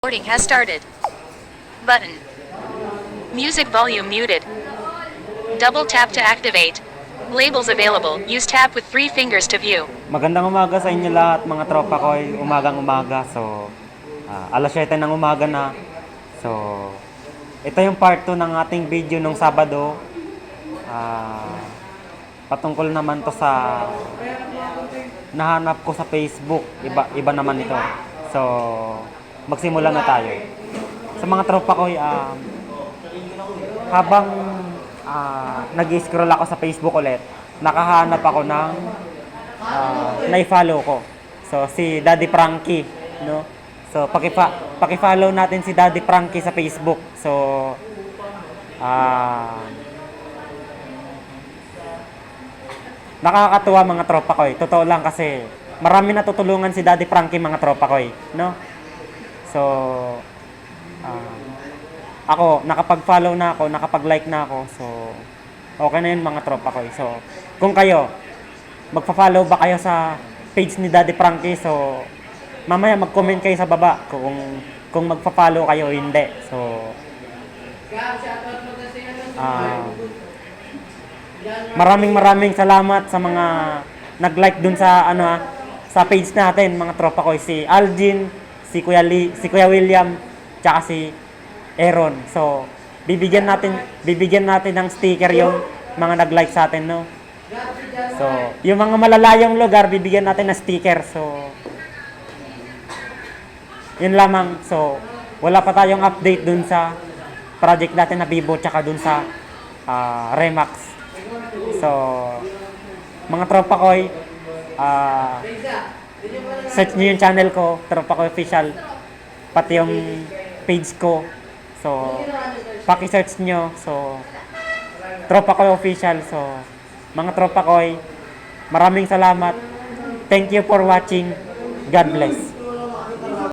Recording has started. Button. Music volume muted. Double tap to activate. Labels available. Use tap with 3 fingers to view. Magandang umaga sa inyo lahat mga tropa ko. Umagang umaga. So, alas 7 ng umaga na. So, ito yung part 2 ng ating video nung Sabado. Patungkol naman to sa nahanap ko sa Facebook. Iba naman ito. So, magsimula na tayo. Sa mga tropa ko, habang nag-scroll ako sa Facebook ulit, nakahanap ako ng na-follow ko. So, si Daddy Frankie, no? So, paki-follow natin si Daddy Frankie sa Facebook. So, nakakatuwa mga tropa ko. Totoo lang kasi marami natutulungan si Daddy Frankie mga tropa ko, no? So, ako, nakapag-follow na ako, nakapag-like na ako. So, okay na yun mga tropa ko. So, kung kayo, magpa-follow ba kayo sa page ni Daddy Frankie? So, mamaya mag-comment kayo sa baba kung magpa-follow kayo o hindi. So, maraming salamat sa mga nag-like dun sa sa page natin mga tropa ko, si Algin, si Kuya William, tsaka si Aaron. So, bibigyan natin ng sticker yung mga nag-like sa atin, no? So, yung mga malalayong lugar, bibigyan natin ng sticker. So, yun lamang. So, wala pa tayong update dun sa project natin na Vivo tsaka dun sa Remax. So, mga tropa ko, search nyo yung channel ko, Tropa ko Official, pati yung page ko. So, paki-search nyo. So, Tropa ko Official. So, mga tropa ko, maraming salamat. Thank you for watching. God bless.